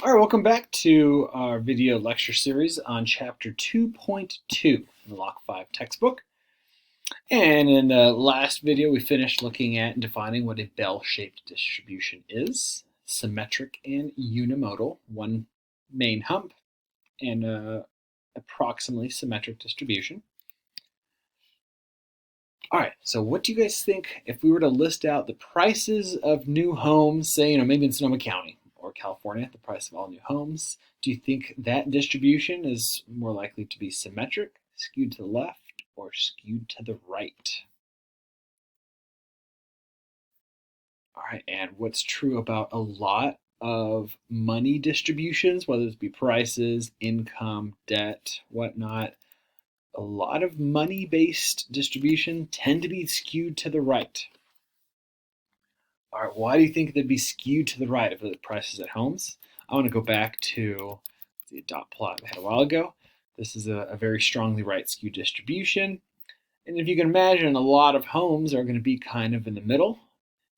All right, welcome back to our video lecture series on Chapter 2.2 in the Lock 5 textbook. And in the last video, we finished looking at and defining what a bell-shaped distribution is, symmetric and unimodal, one main hump, and approximately symmetric distribution. All right, so what do you guys think if we were to list out the prices of new homes, say, maybe in Sonoma County or California, the price of all new homes? Do you think that distribution is more likely to be symmetric, skewed to the left, or skewed to the right? All right, and what's true about a lot of money distributions, whether it be prices, income, debt, whatnot, a lot of money-based distribution tend to be skewed to the right. All right, why do you think they'd be skewed to the right of the prices at homes? I want to go back to the dot plot we had a while ago. This is a very strongly right skewed distribution. And if you can imagine, a lot of homes are going to be kind of in the middle.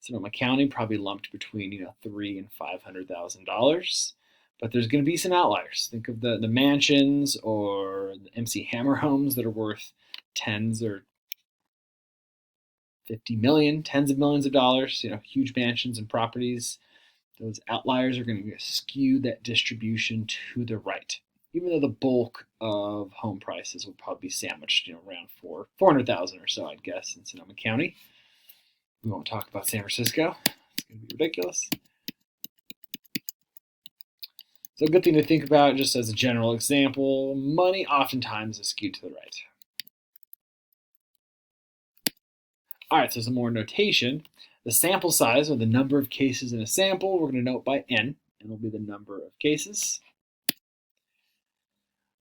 Sonoma County probably lumped between $300,000 and $500,000. But there's going to be some outliers. Think of the mansions or the MC Hammer homes that are worth tens or 50 million, tens of millions of dollars, huge mansions and properties. Those outliers are going to skew that distribution to the right, even though the bulk of home prices will probably be sandwiched, around 400,000 or so, I'd guess, in Sonoma County. We won't talk about San Francisco. It's going to be ridiculous. So a good thing to think about, just as a general example, money oftentimes is skewed to the right. All right, so some more notation. The sample size, or the number of cases in a sample, we're going to note by n, and it'll be the number of cases.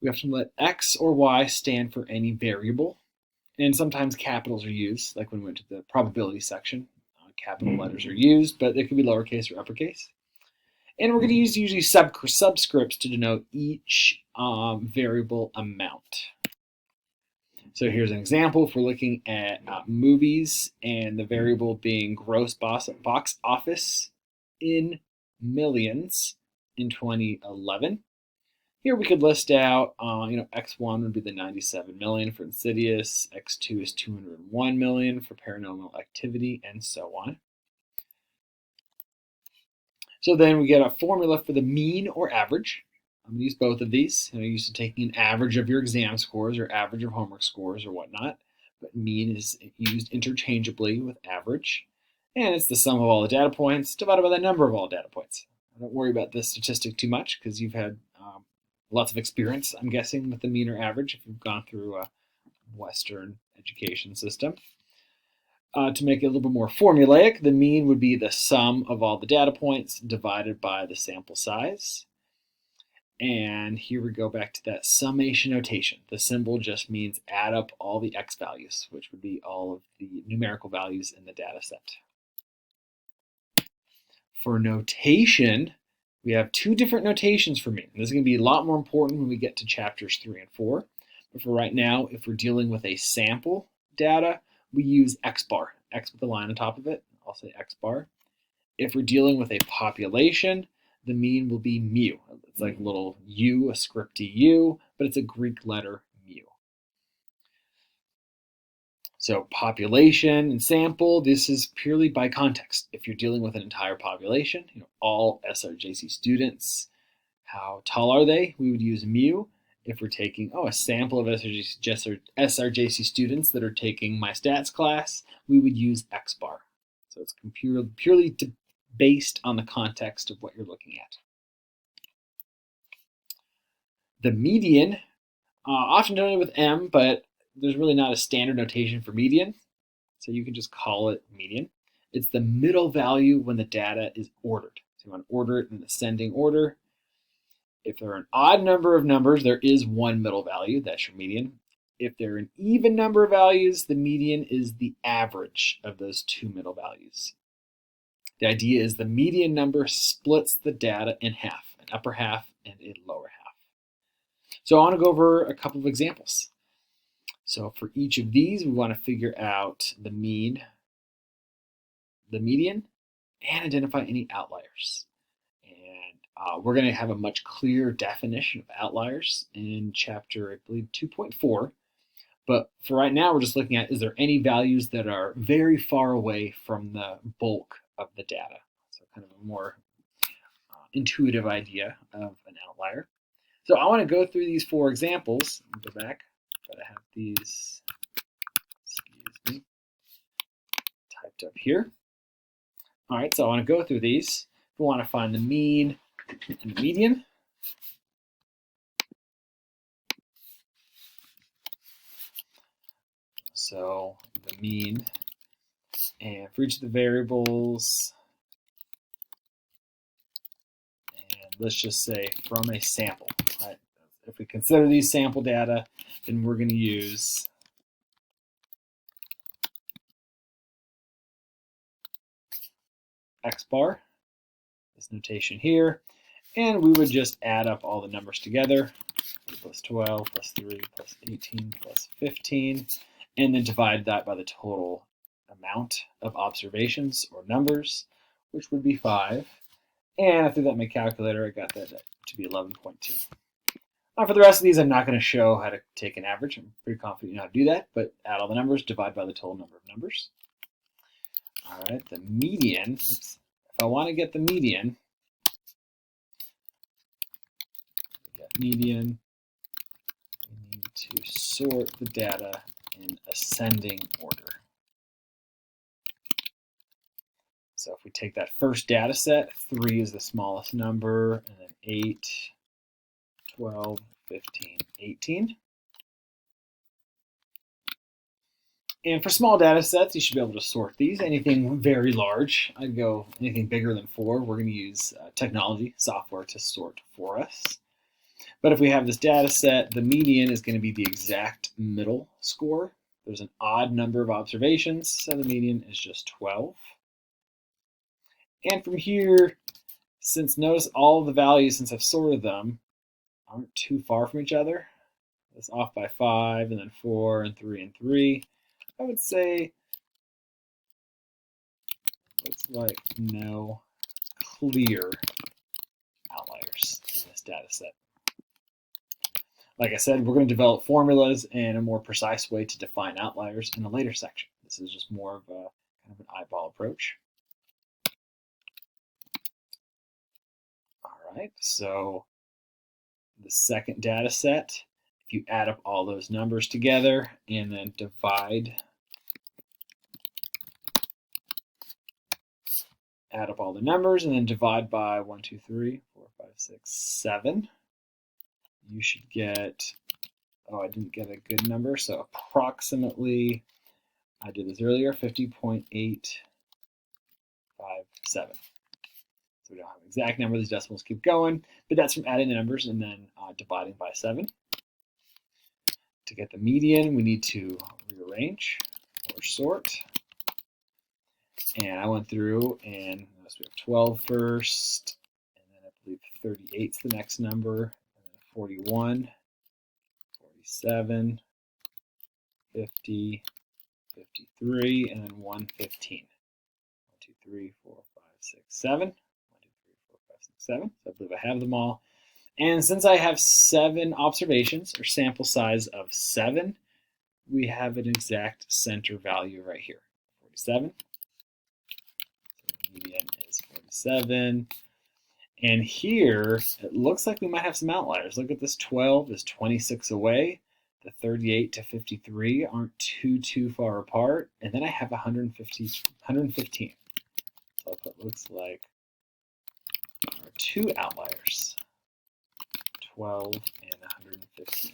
We have to let x or y stand for any variable, and sometimes capitals are used, like when we went to the probability section. Capital letters are used, but they could be lowercase or uppercase. And we're going to use usually subscripts to denote each variable amount. So here's an example. If we're looking at movies and the variable being gross box office in millions in 2011, here we could list out, X1 would be the 97 million for Insidious, X2 is 201 million for Paranormal Activity, and so on. So then we get a formula for the mean or average. I'm going to use both of these. I'm used to taking an average of your exam scores or average of homework scores or whatnot, but mean is used interchangeably with average. And it's the sum of all the data points divided by the number of all data points. Don't worry about this statistic too much because you've had lots of experience, I'm guessing, with the mean or average if you've gone through a Western education system. To make it a little bit more formulaic, the mean would be the sum of all the data points divided by the sample size. And here we go back to that summation notation. The symbol just means add up all the x values, which would be all of the numerical values in the data set. For notation, we have two different notations for mean. This is going to be a lot more important when we get to chapters 3 and 4. But for right now, if we're dealing with a sample data, we use x bar, x with a line on top of it. I'll say x bar. If we're dealing with a population, the mean will be mu. It's like a little u, a script u, but it's a Greek letter mu. So population and sample, this is purely by context. If you're dealing with an entire population, all SRJC students, how tall are they? We would use mu. If we're taking a sample of SRJC students that are taking my stats class, we would use x bar. So it's purely based on the context of what you're looking at. The median, often denoted with m, but there's really not a standard notation for median, so you can just call it median. It's the middle value when the data is ordered. So you want to order it in ascending order. If there are an odd number of numbers, there is one middle value. That's your median. If there are an even number of values, the median is the average of those two middle values. The idea is the median number splits the data in half, an upper half and a lower half. So I want to go over a couple of examples. So for each of these, we want to figure out the mean, the median, and identify any outliers. we're going to have a much clearer definition of outliers in chapter, I believe, 2.4. But for right now, we're just looking at, is there any values that are very far away from the bulk of the data? So kind of a more intuitive idea of an outlier. So I want to go through these 4 examples. Go back, but I have these, typed up here. All right, so I want to go through these. We want to find the mean and the median. So the mean, and for each of the variables, and let's just say from a sample. Right? If we consider these sample data, then we're going to use X bar, this notation here, and we would just add up all the numbers together, plus 12, plus 3, plus 18, plus 15, and then divide that by the total amount of observations or numbers, which would be 5. And I threw that in my calculator. I got that to be 11.2. For the rest of these, I'm not going to show how to take an average. I'm pretty confident you know how to do that, but add all the numbers, divide by the total number of numbers. All right, the median, if I want to get the median, we need to sort the data in ascending order. So if we take that first data set, 3 is the smallest number, and then 8, 12, 15, 18. And for small data sets, you should be able to sort these. Anything very large, I'd go anything bigger than 4. We're going to use technology, software to sort for us. But if we have this data set, the median is going to be the exact middle score. There's an odd number of observations, so the median is just 12. And from here, since notice all the values, since I've sorted them, aren't too far from each other. It's off by 5, and then 4, and 3, and 3. I would say looks like no clear outliers in this data set. Like I said, we're going to develop formulas and a more precise way to define outliers in a later section. This is just more of a kind of an eyeball approach. All right, so the second data set, if you add up all those numbers together and then add up all the numbers and then divide by 1, 2, 3, 4, 5, 6, 7, you should get, I didn't get a good number, so approximately, I did this earlier, 50.857. So we don't have an exact number, these decimals keep going, but that's from adding the numbers and then dividing by 7. To get the median, we need to rearrange or sort. And I went through and notice we have 12 first, and then I believe 38 is the next number, and then 41, 47, 50, 53, and then 115. 1, 2, 3, 4, 5, 6, 7. 1, 2, 3, 4, 5, 6, 7. So I believe I have them all. And since I have 7 observations, or sample size of 7, we have an exact center value right here, 47. Median is 47. And here, it looks like we might have some outliers. Look at this, 12 is 26 away. The 38 to 53 aren't too far apart. And then I have 115. So that looks like there are 2 outliers, 12 and 115.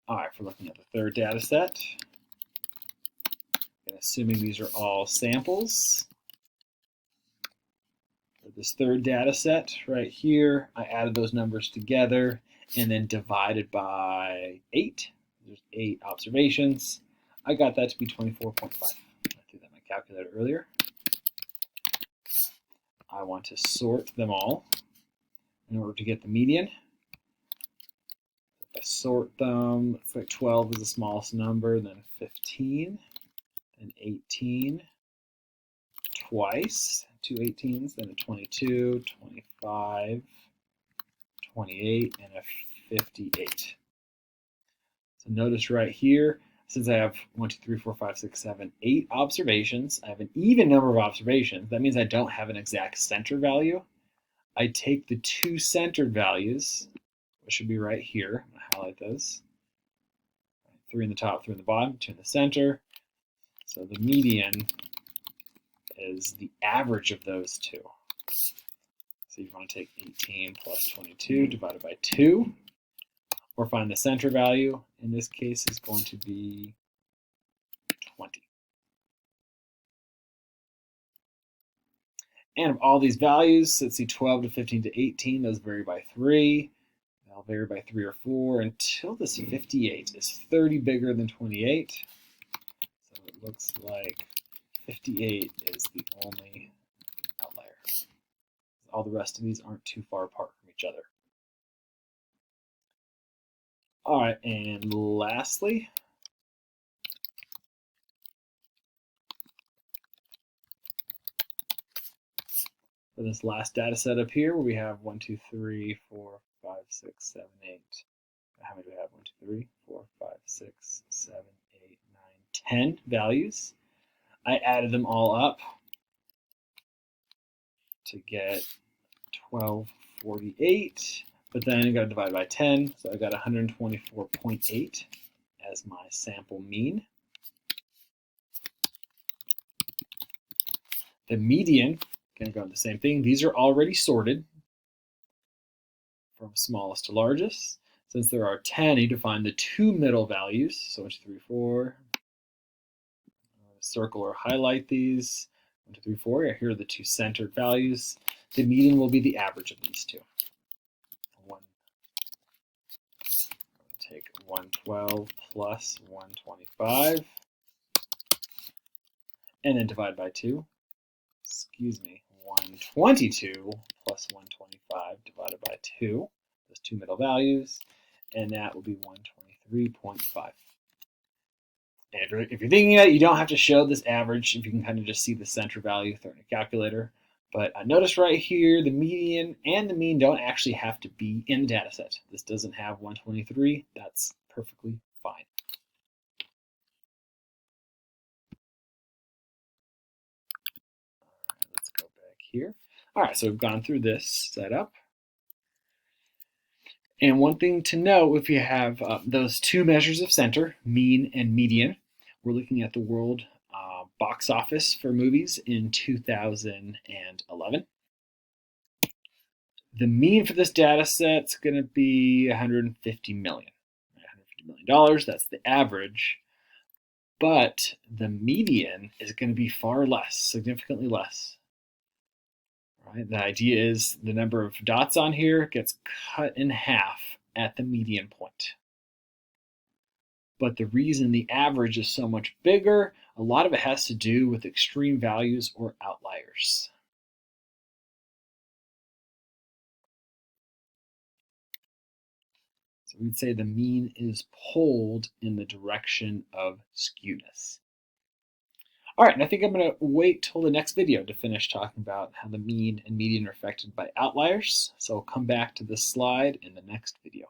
All right, if we're looking at the third data set, and assuming these are all samples, for this third data set right here, I added those numbers together and then divided by 8. There's 8 observations. I got that to be 24.5. I did that in my calculator earlier. I want to sort them all in order to get the median. If I sort them. Looks like 12 is the smallest number, then 15, then 18 twice, 2 18s, then a 22, 25, 28, and a 58. So notice right here, since I have 1, 2, 3, 4, 5, 6, 7, 8 observations, I have an even number of observations. That means I don't have an exact center value. I take the two centered values, which should be right here. I'm going to highlight those. 3 in the top, 3 in the bottom, 2 in the center. So the median is the average of those two. So you want to take 18 plus 22 divided by 2, or find the center value. In this case, is going to be 20. And of all these values, let's see, 12 to 15 to 18, those vary by 3. They'll vary by 3 or 4 until this 58 is 30 bigger than 28. So it looks like 58 is the only outlier. All the rest of these aren't too far apart from each other. All right, and lastly, for this last data set up here, where we have 1, 2, 3, 4, 5, 6, 7, 8. How many do we have? 1, 2, 3, 4, 5, 6, 7, 8, 9, 10 values. I added them all up to get 1248, but then I got to divide by 10, so I got 124.8 as my sample mean. The median, going to go with the same thing. These are already sorted from smallest to largest. Since there are 10, I need to find the two middle values. So 1, 2, 3, 4. Circle or highlight these. 1, 2, 3, 4. Here are the two centered values. The median will be the average of these two. Take 112 plus 125, and then divide by 2. Excuse me, 122 plus 125 divided by 2. Those two middle values, and that will be 123.5. And if you're thinking about it, you don't have to show this average if you can kind of just see the center value through a calculator. But notice right here, the median and the mean don't actually have to be in the data set. This doesn't have 123. That's perfectly fine. All right, let's go back here. All right, so we've gone through this setup. And one thing to know, if you have those two measures of center, mean and median, we're looking at the world box office for movies in 2011. The mean for this data set is going to be $150 million. $150 million, that's the average. But the median is going to be far less, significantly less. Right? The idea is the number of dots on here gets cut in half at the median point. But the reason the average is so much bigger, a lot of it has to do with extreme values or outliers. So we'd say the mean is pulled in the direction of skewness. All right, and I think I'm going to wait till the next video to finish talking about how the mean and median are affected by outliers. So I'll come back to this slide in the next video.